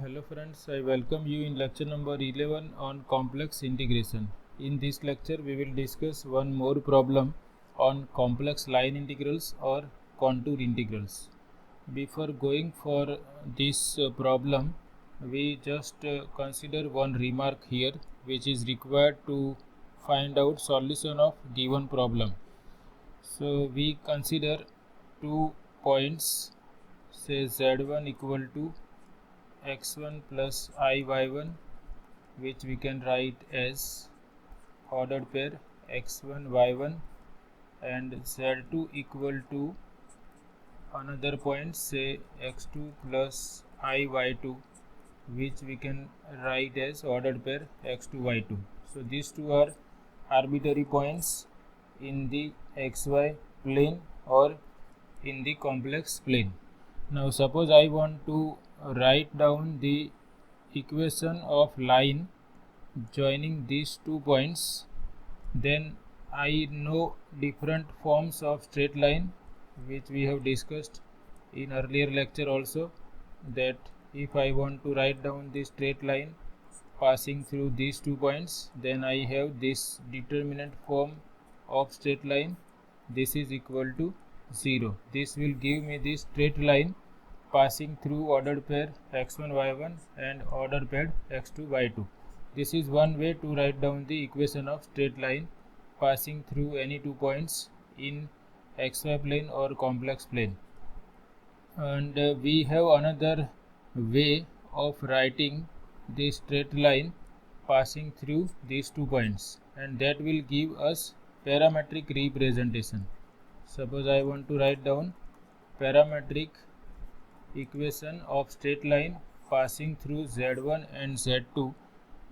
Hello friends, I welcome you in lecture number 11 on complex integration. In this lecture we will discuss one more problem on complex line integrals or contour integrals. Before going for this problem, we just consider one remark here which is required to find out solution of given problem. So we consider 2 points, say z1 equal to x1 plus iy1, which we can write as ordered pair x1 y1, and z2 equal to another point, say x2 plus iy2, which we can write as ordered pair x2 y2. So these two are arbitrary points in the xy plane or in the complex plane. Now suppose I want to write down the equation of line joining these 2 points, then I know different forms of straight line which we have discussed in earlier lecture also, that if I want to write down the straight line passing through these 2 points, then I have this determinant form of straight line. This is equal to 0. This will give me the straight line passing through ordered pair x1 y1 and ordered pair x2 y2. This is one way to write down the equation of straight line passing through any 2 points in xy plane or complex plane. And we have another way of writing the straight line passing through these 2 points, and that will give us parametric representation. Suppose I want to write down parametric equation of straight line passing through z1 and z2,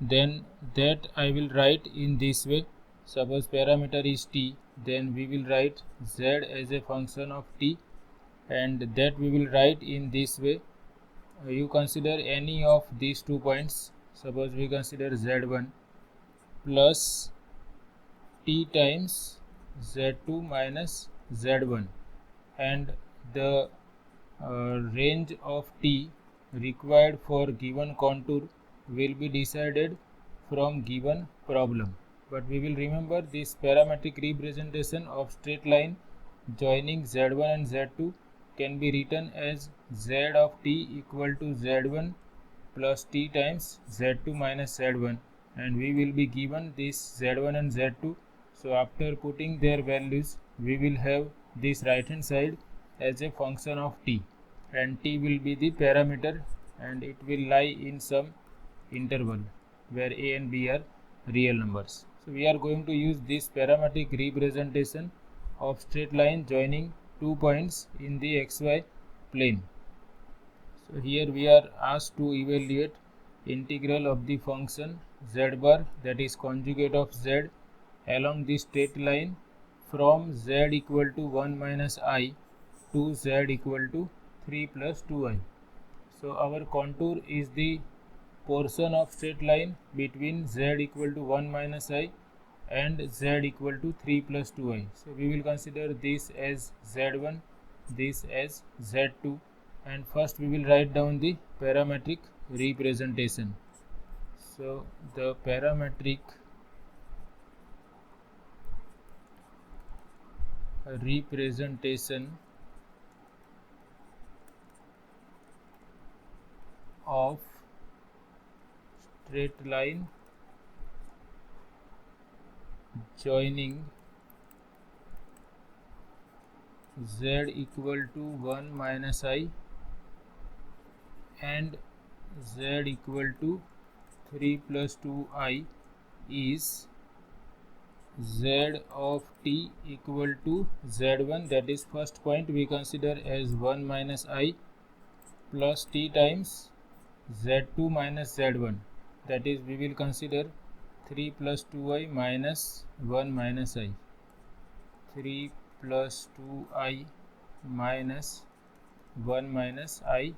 then that I will write in this way. Suppose parameter is t, then we will write z as a function of t, and that we will write in this way. You consider any of these 2 points. Suppose we consider z1 plus t times z2 minus z1, and the range of t required for given contour will be decided from given problem. But we will remember this parametric representation of straight line joining z1 and z2 can be written as z of t equal to z1 plus t times z2 minus z1, and we will be given this z1 and z2. So after putting their values, we will have this right hand side as a function of t, and t will be the parameter, and it will lie in some interval where a and b are real numbers. So we are going to use this parametric representation of straight line joining 2 points in the xy plane. So here we are asked to evaluate integral of the function z bar, that is conjugate of z, along the straight line from z equal to 1 minus I to z equal to 3 plus 2i. So our contour is the portion of straight line between z equal to 1 minus I and z equal to 3 plus 2i. So we will consider this as z1, this as z2, and first we will write down the parametric representation. So the parametric representation of straight line joining z equal to 1 minus I and z equal to 3 plus 2i is z of t equal to z1, that is first point we consider as 1 minus I plus t times z2 minus z1, that is we will consider 3 plus 2i minus 1 minus I, 3 plus 2i minus 1 minus I,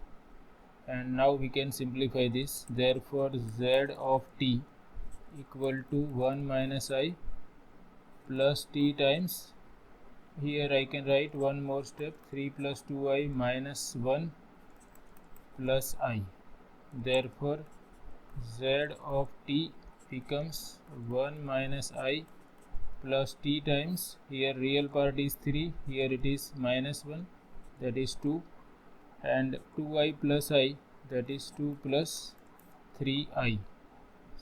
and now we can simplify this. Therefore z of t equal to 1 minus I plus t times, here I can write one more step, 3 plus 2i minus 1 plus I. Therefore z of t becomes 1 minus I plus t times, here real part is 3, here it is minus 1, that is 2, and 2I plus I, that is 2 plus 3I.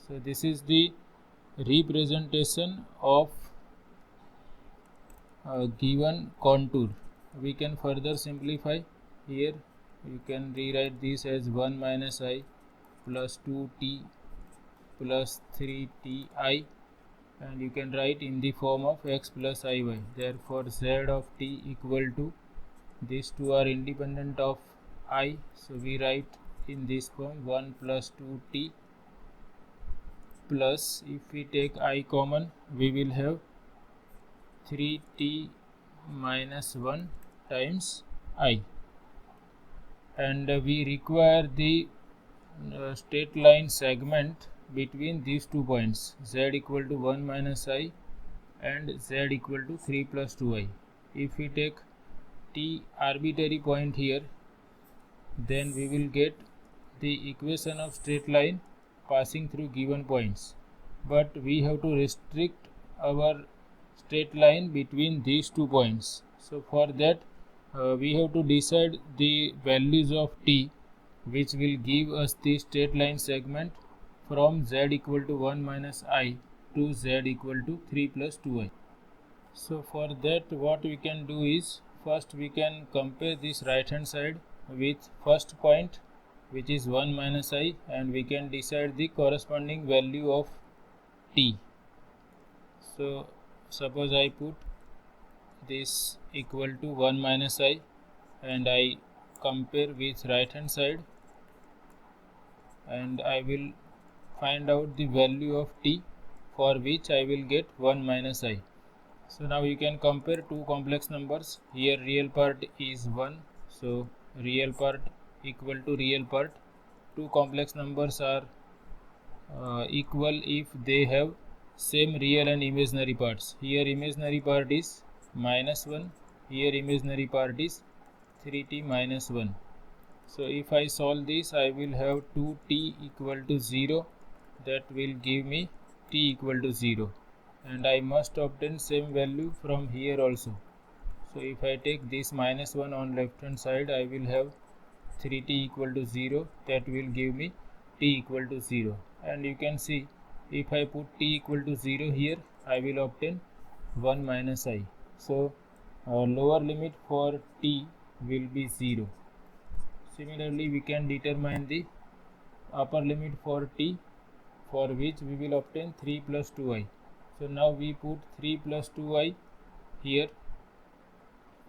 So this is the representation of given contour. We can further simplify. Here you can rewrite this as 1 minus I plus 2t plus 3ti, and you can write in the form of x plus iy. Therefore z of t equal to, these two are independent of I, so we write in this form 1 plus 2t plus, if we take I common, we will have 3t minus 1 times I, and we require the straight line segment between these 2 points, z equal to 1 minus I and z equal to 3 plus 2I. If we take t arbitrary point here, then we will get the equation of straight line passing through given points, but we have to restrict our straight line between these 2 points. So for that we have to decide the values of t which will give us the straight line segment from z equal to 1 minus I to z equal to 3 plus 2I. So for that what we can do is, first we can compare this right hand side with first point, which is 1 minus I, and we can decide the corresponding value of t. So suppose I put this equal to 1 minus I and I compare with right hand side, and I will find out the value of t, for which I will get 1 minus I. So now you can compare two complex numbers. Here real part is 1, so real part equal to real part. Two complex numbers are equal if they have same real and imaginary parts. Here imaginary part is minus 1, here imaginary part is 3t minus 1. So if I solve this, I will have 2t equal to 0, that will give me t equal to 0, and I must obtain same value from here also. So if I take this minus 1 on left hand side, I will have 3t equal to 0, that will give me t equal to 0, and you can see if I put t equal to 0 here, I will obtain 1 minus I. So lower limit for t will be 0. Similarly, we can determine the upper limit for t, for which we will obtain 3 plus 2i. So now we put 3 plus 2i here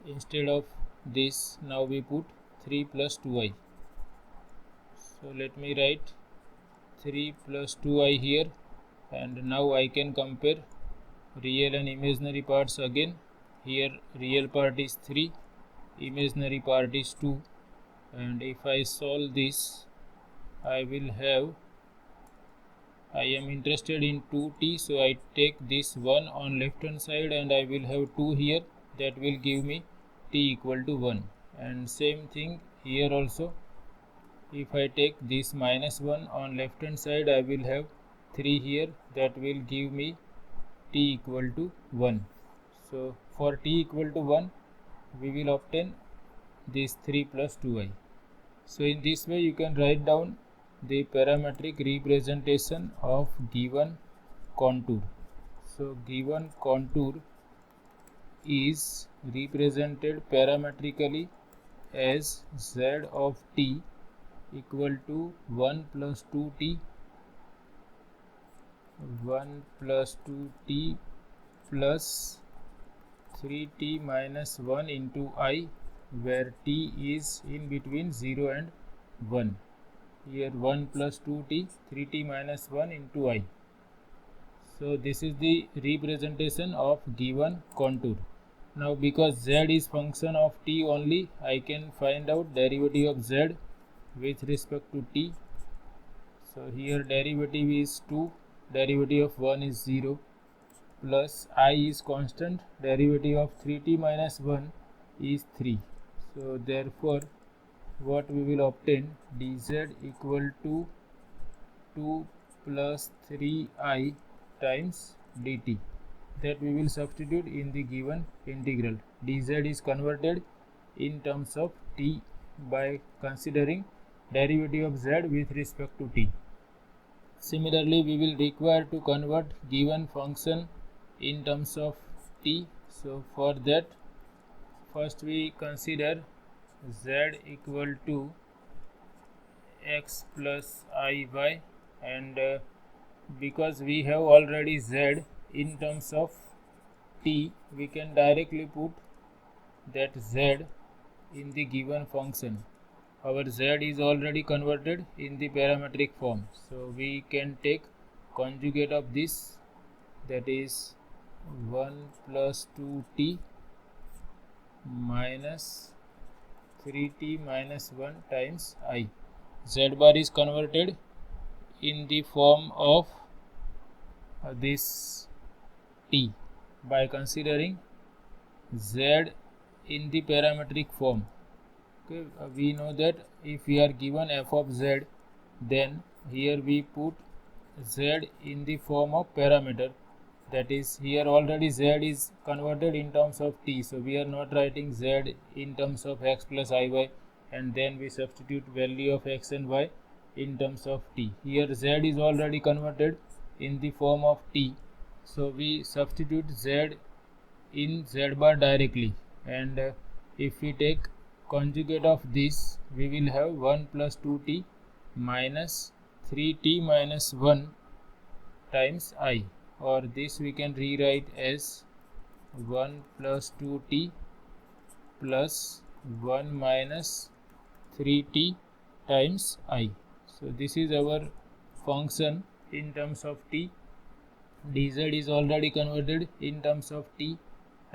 instead of this. Now we put 3 plus 2i. So let me write 3 plus 2i here, and now I can compare real and imaginary parts again. Here real part is 3, imaginary part is 2, and if I solve this, I will have, I am interested in 2t, so I take this 1 on left hand side and I will have 2 here, that will give me t equal to 1, and same thing here also. If I take this minus 1 on left hand side, I will have 3 here, that will give me t equal to 1. So for t equal to 1, we will obtain this 3 plus 2i. So in this way you can write down the parametric representation of given contour. So given contour is represented parametrically as z of t equal to 1 plus 2t, 1 plus 2t plus 3t minus 1 into I, where t is in between 0 and 1. Here 1 plus 2t, 3t minus 1 into I. So this is the representation of given contour. Now because z is function of t only, I can find out derivative of z with respect to t. So here derivative is 2, derivative of 1 is 0, plus I is constant, derivative of 3t minus 1 is 3. So therefore what we will obtain dz equal to 2 plus 3I times dt, that we will substitute in the given integral. Dz is converted in terms of t by considering derivative of z with respect to t. Similarly, we will require to convert given function in terms of t. So for that, first we consider z equal to x plus iy, and because we have already z in terms of t, we can directly put that z in the given function. Our z is already converted in the parametric form, so we can take conjugate of this, that is 1 plus 2t minus 3t minus 1 times I. Z bar is converted in the form of this t by considering z in the parametric form. Okay, we know that if we are given f of z, then here we put z in the form of parameter, that is here already z is converted in terms of t, so we are not writing z in terms of x plus iy and then we substitute value of x and y in terms of t. Here z is already converted in the form of t, so we substitute z in z bar directly, and if we take conjugate of this, we will have 1 plus 2t minus 3t minus 1 times I, or this we can rewrite as 1 plus 2t plus 1 minus 3t times I. So this is our function in terms of t. Dz is already converted in terms of t,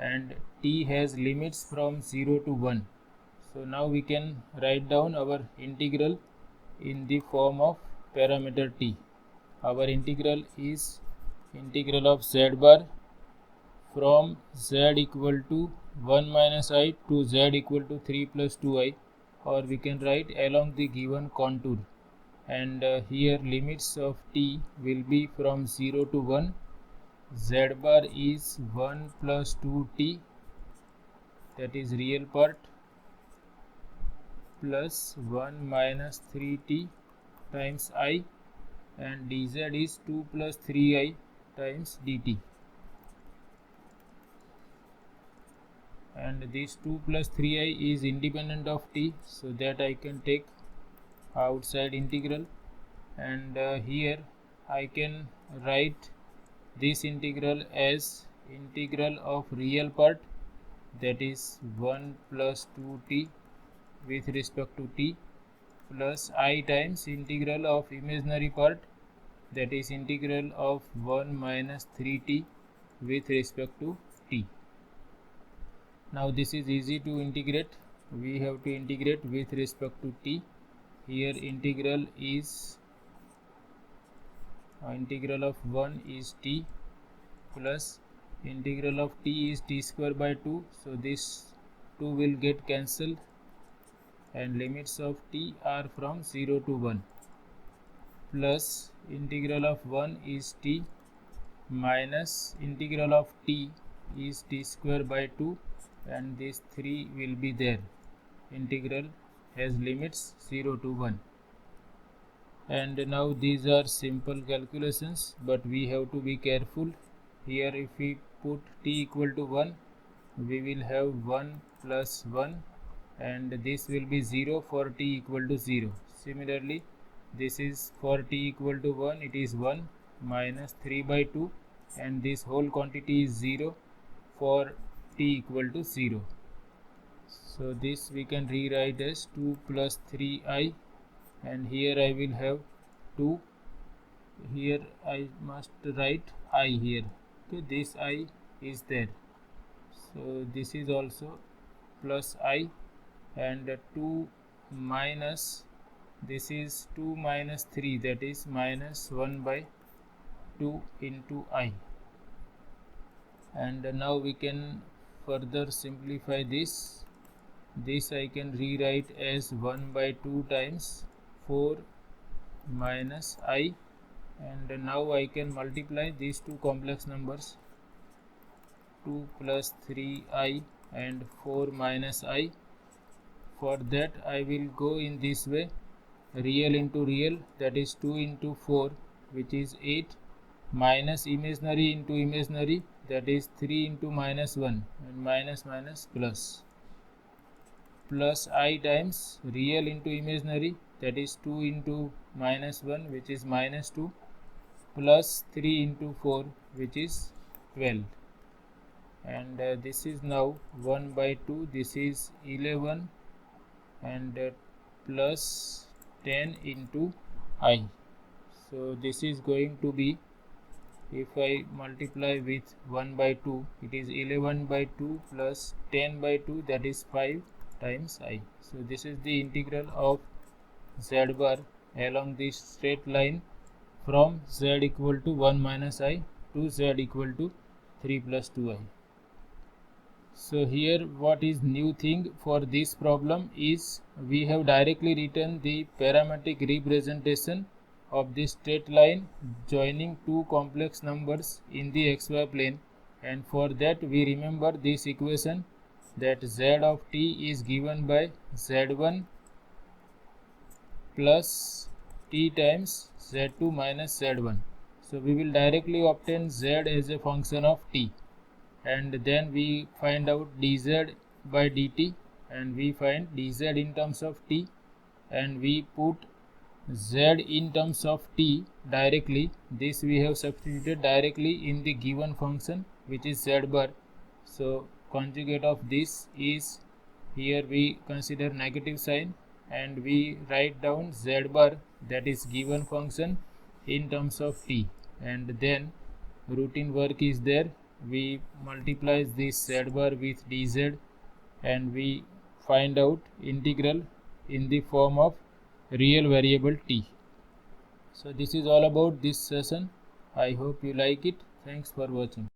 and t has limits from 0 to 1. So now we can write down our integral in the form of parameter t. Our integral is integral of z bar from z equal to 1 minus I to z equal to 3 plus 2I, or we can write along the given contour, and here limits of t will be from 0 to 1. Z bar is 1 plus 2t, that is real part, plus 1 minus 3t times I, and dz is 2 plus 3I times dt, and this 2 plus 3I is independent of t, so that I can take outside integral, and here I can write this integral as integral of real part, that is 1 plus 2t with respect to t, plus I times integral of imaginary part, that is integral of 1 minus 3t with respect to t. Now this is easy to integrate. We have to integrate with respect to t. Here integral is integral of 1 is t, plus integral of t is t square by 2, so this 2 will get cancelled, and limits of t are from 0 to 1, plus integral of 1 is t minus integral of t is t square by 2, and this 3 will be there. Integral has limits 0 to 1. And now these are simple calculations, but we have to be careful. Here if we put t equal to 1, we will have 1 plus 1, and this will be 0 for t equal to 0. Similarly, this is for t equal to 1, it is 1 minus 3 by 2, and this whole quantity is 0 for t equal to 0. So this we can rewrite as 2 plus 3I, and here I will have 2, here I must write I here. Okay, this I is there, so this is also plus I, and 2 minus, this is 2 minus 3, that is minus 1 by 2 into I. And now we can further simplify this. this I can rewrite as 1 by 2 times 4 minus I, and now I can multiply these two complex numbers, 2 plus 3I and 4 minus I. For that I will go in this way, real into real, that is 2 into 4, which is 8, minus imaginary into imaginary, that is 3 into minus 1, and minus minus plus I times real into imaginary, that is 2 into minus 1, which is minus 2, plus 3 into 4, which is 12, and this is now 1 by 2, this is 11, and plus 10 into I. So this is going to be, if I multiply with 1 by 2, it is 11 by 2 plus 10 by 2, that is 5 times I. So this is the integral of z bar along this straight line from z equal to 1 minus I to z equal to 3 plus 2I. So here what is new thing for this problem is we have directly written the parametric representation of this straight line joining two complex numbers in the xy plane, and for that we remember this equation that z of t is given by z1 plus t times z2 minus z1. So we will directly obtain z as a function of t, and then we find out dz by dt, and we find dz in terms of t, and we put z in terms of t directly. This we have substituted directly in the given function, which is z bar. So conjugate of this is, here we consider negative sign, and we write down z bar, that is given function, in terms of t, and then routine work is there. We multiply this z bar with dz, and we find out integral in the form of real variable t. So this is all about this session. I hope you like it. Thanks for watching.